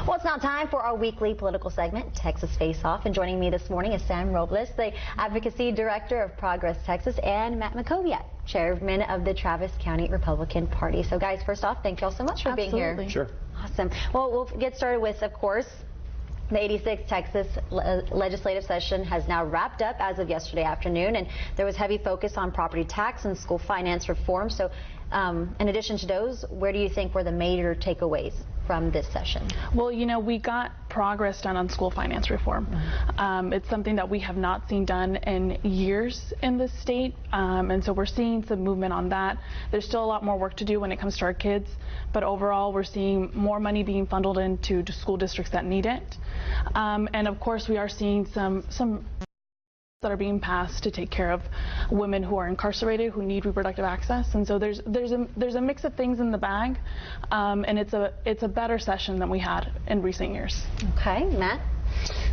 Well, it's now time for our weekly political segment, Texas Face Off. And joining me this morning is Sam Robles, the Advocacy Director of Progress Texas, and Matt Makoviak, Chairman of the Travis County Republican Party. So, guys, first off, thank you all so much for being here. Sure. Awesome. Well, we'll get started with, of course, the 86th Texas legislative session has now wrapped up as of yesterday afternoon, and there was heavy focus on property tax and school finance reform. So in addition to those, where do you think were the major takeaways from this session? Well, you know, we got progress done on school finance reform. It's something that we have not seen done in years in this state, and so we're seeing some movement on that. There's still a lot more work to do when it comes to our kids, but overall we're seeing more money being funneled into school districts that need it. And of course we are seeing some that are being passed to take care of women who are incarcerated, who need reproductive access, and so there's a mix of things in the bag, and it's a better session than we had in recent years. Okay, Matt.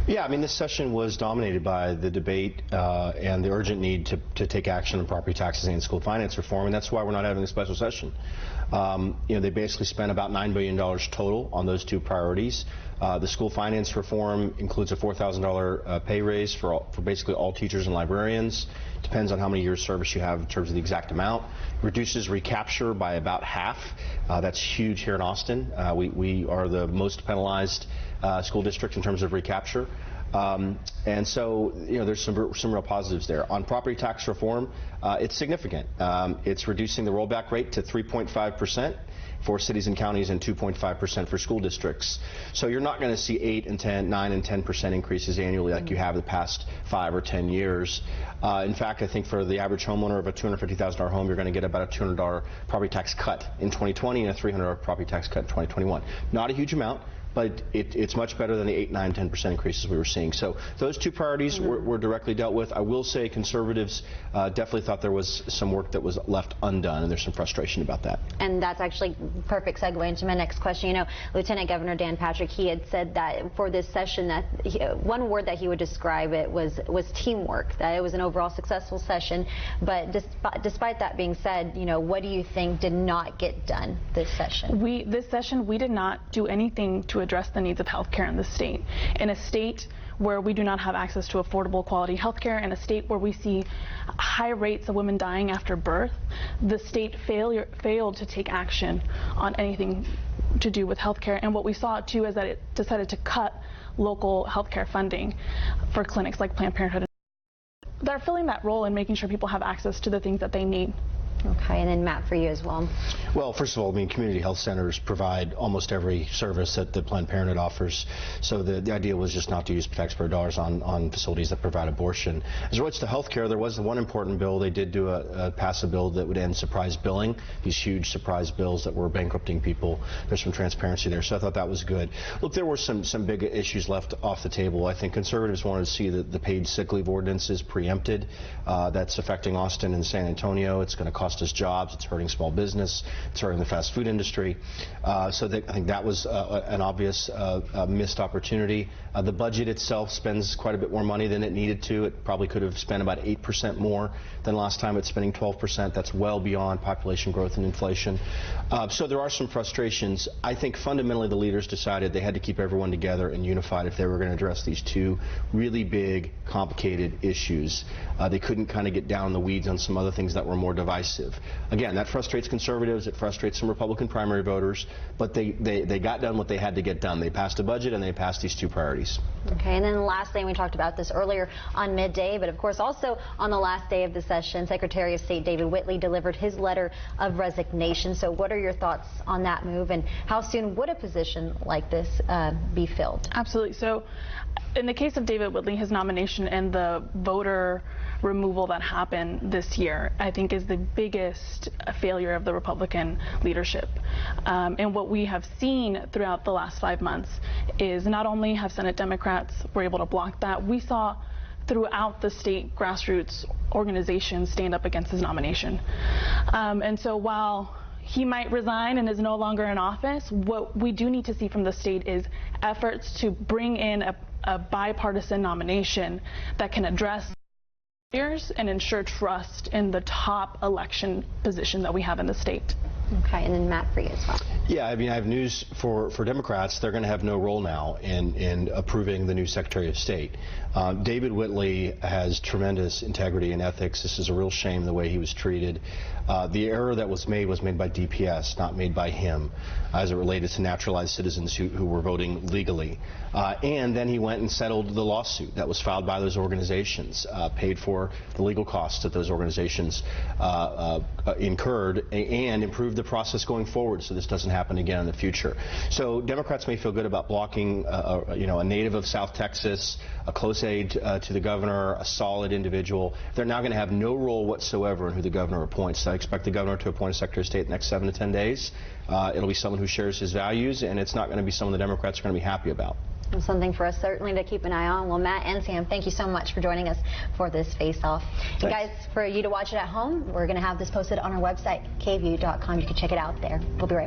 Yeah, I mean, this session was dominated by the debate and the urgent need to take action on property taxes and school finance reform, and that's why we're not having a special session. You know, they basically spent about $9 billion total on those two priorities. The school finance reform includes a $4,000 pay raise for basically all teachers and librarians. Depends on how many years service you have in terms of the exact amount. Reduces recapture by about half. That's huge here in Austin. We are the most penalized school district in terms of recapture. And so, you know, there's some real positives there. On property tax reform, it's significant. It's reducing the rollback rate to 3.5% for cities and counties and 2.5% for school districts. So you're not going to see 8 and 10, 9 and 10% increases annually like you have the past 5 or 10 years. In fact, I think for the average homeowner of a $250,000 home, you're going to get about a $200 property tax cut in 2020 and a $300 property tax cut in 2021. Not a huge amount, but it's much better than the 8, 9, 10% increases we were seeing. So those two priorities were directly dealt with. I will say conservatives definitely thought there was some work that was left undone, and there's some frustration about that. And that's actually perfect segue into my next question. You know, Lieutenant Governor Dan Patrick, he had said that for this session, that one word that he would describe it was teamwork, that it was an overall successful session. But despite that being said, you know, what do you think did not get done this session? This session, we did not do anything to address the needs of healthcare in the state. In a state where we do not have access to affordable quality healthcare, in a state where we see high rates of women dying after birth, the state failed to take action on anything to do with healthcare. And what we saw too is that it decided to cut local healthcare funding for clinics like Planned Parenthood. They're filling that role in making sure people have access to the things that they need. Okay, and then Matt, for you as well. Well, first of all, I mean, community health centers provide almost every service that the Planned Parenthood offers. So the idea was just not to use taxpayer dollars on facilities that provide abortion. As it relates to health care, there was one important bill. They did pass a bill that would end surprise billing, these huge surprise bills that were bankrupting people. There's some transparency there, so I thought that was good. Look, there were some big issues left off the table. I think conservatives wanted to see the paid sick leave ordinances preempted. That's affecting Austin and San Antonio. It's going to cost us jobs. It's hurting small business. It's hurting the fast food industry. So I think that was an obvious missed opportunity. The budget itself spends quite a bit more money than it needed to. It probably could have spent about 8% more than last time. It's spending 12%. That's well beyond population growth and inflation. So there are some frustrations. I think fundamentally the leaders decided they had to keep everyone together and unified if they were going to address these two really big, complicated issues. They couldn't kind of get down in the weeds on some other things that were more divisive. Again, that frustrates conservatives, it frustrates some Republican primary voters, but they got done what they had to get done. They passed a budget and they passed these two priorities. Okay, and then the last thing, we talked about this earlier on midday, but of course also on the last day of the session, Secretary of State David Whitley delivered his letter of resignation. So what are your thoughts on that move, and how soon would a position like this be filled? Absolutely. So in the case of David Whitley, his nomination and the voter removal that happened this year, I think, is the biggest failure of the Republican leadership. And what we have seen throughout the last 5 months is not only have Senate Democrats were able to block that, we saw throughout the state grassroots organizations stand up against his nomination. And so while he might resign and is no longer in office, what we do need to see from the state is efforts to bring in a bipartisan nomination that can address and ensure trust in the top election position that we have in the state. Okay, and then Matt, for you as well. Yeah, I mean, I have news for Democrats. They're going to have no role now in approving the new Secretary of State. David Whitley has tremendous integrity and ethics. This is a real shame the way he was treated. The error that was made by DPS, not made by him, as it related to naturalized citizens who were voting legally. And then he went and settled the lawsuit that was filed by those organizations, paid for the legal costs that those organizations incurred, and improved the process going forward so this doesn't happen again in the future. So Democrats may feel good about blocking a native of South Texas, a close aide to the governor, a solid individual. They're now going to have no role whatsoever in who the governor appoints. I expect the governor to appoint a Secretary of State in the next 7 to 10 days. It'll be someone who shares his values, and it's not going to be someone the Democrats are going to be happy about. Something for us certainly to keep an eye on. Well, Matt and Sam, thank you so much for joining us for this face-off. And guys, for you to watch it at home, we're going to have this posted on our website, KVUE.com. You can check it out there. We'll be right back.